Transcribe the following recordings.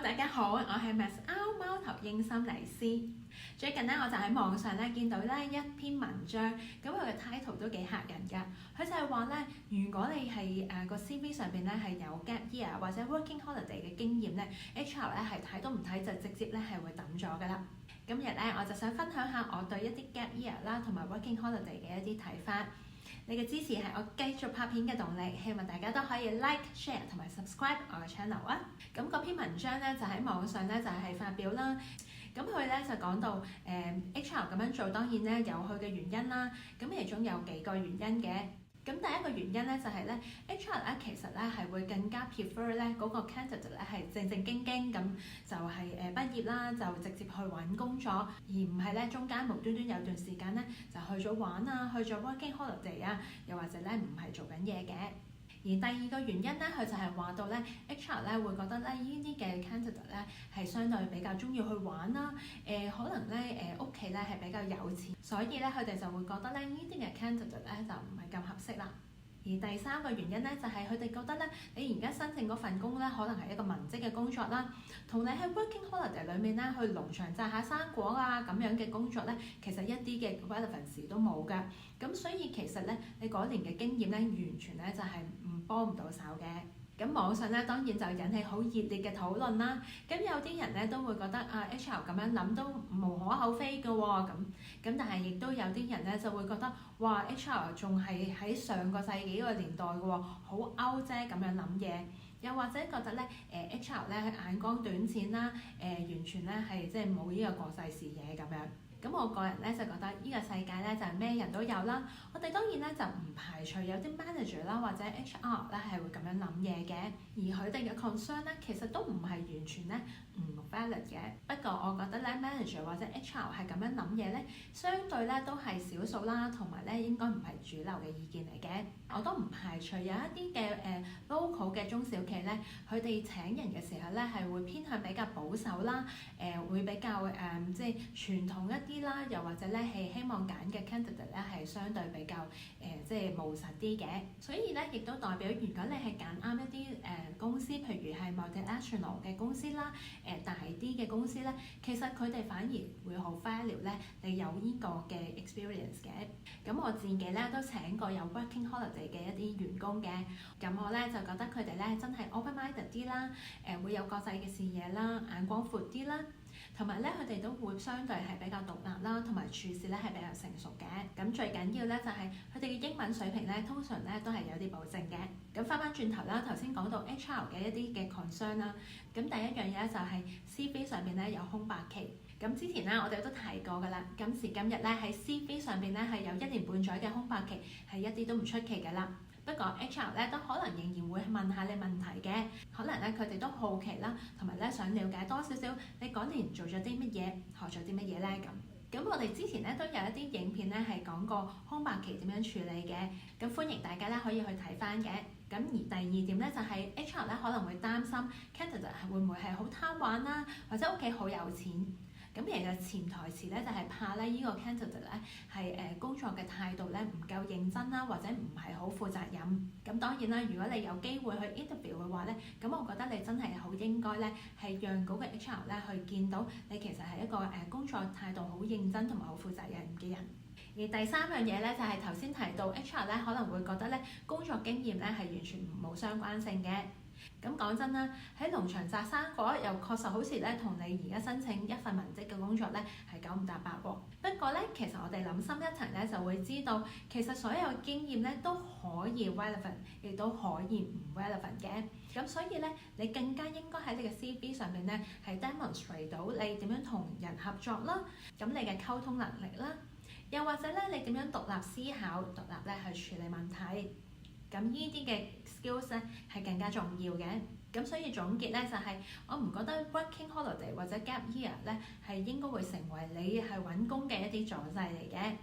大家好，我係 Miss 貓頭鷹心理師。最近咧，我就喺網上咧見到咧一篇文章，咁佢嘅 title 都幾嚇人㗎。佢就係話咧，如果你係個 CV 上邊咧係有 gap year 或者 working holiday 嘅經驗咧，HR 咧係睇都唔睇就直接咧係會抌咗㗎啦。今日咧我就想分享下我對一啲 gap year 啦同埋 working holiday 嘅一啲睇法。你嘅支持係我繼續拍片嘅動力，希望大家都可以 like、share 同埋 subscribe 我嘅 channel 啊！咁嗰篇文章咧就喺網上咧就係發表啦。咁佢咧就講到HR 咁樣做當然咧有佢嘅原因啦。咁其中有幾個原因嘅。咁第一個原因咧就係咧 HR 咧其實咧係會更加 prefer 咧嗰個 candidate 咧係正正經經咁就係畢業啦，就直接去揾工作，而唔係咧中間無端端有段時間咧就去咗玩啊，去咗 working holiday 啊，又或者咧唔係做緊嘢嘅。而第二個原因咧，佢就係話到咧 HR 咧會覺得咧呢啲嘅 candidate 咧係相對比較中意去玩啦，可能咧屋企咧係比較有錢，所以咧佢哋就會覺得咧呢啲嘅 candidate 咧就唔係咁合適啦。而第三個原因咧，就係佢哋覺得咧，你而家申請嗰份工咧，可能係一個文職嘅工作啦，同你喺 working holiday 裡面咧去農場摘下生果啊咁樣嘅工作咧，其實一啲嘅 relevance 都冇㗎。咁所以其實咧，你嗰年嘅經驗咧，完全咧就係幫唔到手嘅。咁網上咧當然就引起好熱烈嘅討論啦。咁有啲人咧都會覺得啊 HR 咁樣諗都無可厚非嘅喎。咁但係亦都有啲人咧就會覺得哇 HR 仲係喺上個世紀個年代嘅喎，好 out 啫咁樣諗嘢。又或者覺得咧HR 咧眼光短淺啦，完全咧係即係冇呢個國際視野咁樣。咁我個人咧就覺得呢個世界咧就係咩人都有啦。我哋當然咧就唔排除有啲 manager 啦或者 HR 咧係會咁樣諗嘢嘅，而佢哋嘅 concern 咧其實都唔係完全咧唔 valid 嘅。不過我覺得咧 manager 或者 HR 係咁樣諗嘢咧，相對咧都係少數啦，同埋咧應該唔係主流嘅意見嚟嘅。我都唔排除有一啲嘅local 嘅中小企咧，佢哋請人嘅時候咧係會偏向比較保守啦，會比較即係傳統一啲啦，又或者咧係希望揀嘅 candidate 咧係相對比較即係務實啲嘅。所以咧亦都代表，如果你係揀啱一啲公司，譬如係 multinational 嘅公司啦，大啲嘅公司咧，其實佢哋反而會好 value 咧你有呢個嘅 experience 嘅。咁我自己咧都請過有 working holiday 嘅一啲員工嘅，咁我咧就覺得佢哋咧真係 open-minded 啲啦，會有國際嘅視野啦，眼光闊啲啦。同埋咧，佢哋都會相對係比較獨立啦，同埋處事咧係比較成熟嘅。咁最緊要咧就係佢哋嘅英文水平咧，通常咧都係有啲保證嘅。咁翻返轉頭啦，頭先講到 HR 嘅一啲嘅 concern 啦，咁第一樣嘢咧就係 CV 上邊咧有空白期。咁之前咧我哋都提過㗎啦，今時今日咧喺 CV 上邊咧係有1年半載嘅空白期，係一啲都唔出奇㗎啦。不過 HR 咧都可能仍然會問下你問題嘅，可能咧佢哋都好奇啦，同埋咧想了解多少少你嗰年做咗啲乜嘢，學咗啲乜嘢咧咁。咁我哋之前咧都有一啲影片咧係講過空白期點樣處理嘅，咁歡迎大家咧可以去睇翻嘅。咁而第二點咧就係 HR 咧可能會擔心 candidate 會唔會係好貪玩啦，或者屋企好有錢。咁其實潛台詞咧就係怕咧呢個 candidate 咧係工作嘅態度咧唔夠認真啦，或者唔係好負責任。咁當然啦，如果你有機會去 interview 嘅話咧，咁我覺得你真係好應該咧係讓嗰個 HR 咧去見到你其實係一個工作態度好認真同埋好負責任嘅人。而第三樣嘢咧就係頭先提到 HR 咧可能會覺得咧工作經驗咧係完全冇相關性嘅。咁講真啦，喺農場摘生果又確實好似咧同你而家申請一份文職嘅工作咧係九唔搭八喎。不過咧，其實我哋諗深一層咧就會知道，其實所有經驗咧都可以 relevant， 亦都可以唔 relevant 嘅。咁所以咧，你更加應該喺你嘅 CV 上面咧係 demonstrate 到你點樣同人合作啦，咁你嘅溝通能力啦，又或者咧你點樣獨立思考、獨立咧去處理問題。咁呢啲嘅 skills 咧係更加重要嘅。咁所以總結咧就係，我唔覺得 working holiday 或者 gap year 咧係應該會成為你係揾工嘅一啲阻滯嚟嘅。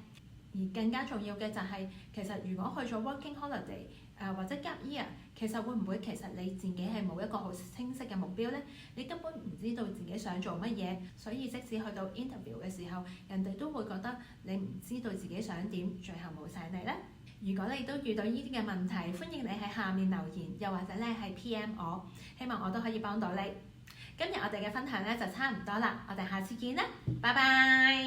而更加重要嘅就係，其實如果去咗 working holiday 或者 gap year，其實會唔會其實你自己係冇一個好清晰嘅目標咧？你根本唔知道自己想做乜嘢，所以即使去到 interview 嘅時候，人哋都會覺得你唔知道自己想點，最後冇請你咧。如果你都遇到呢啲嘅問題，歡迎你喺下面留言，又或者咧係 PM 我，希望我都可以幫到你。今日我哋嘅分享咧就差唔多啦，我哋下次見啦，拜拜。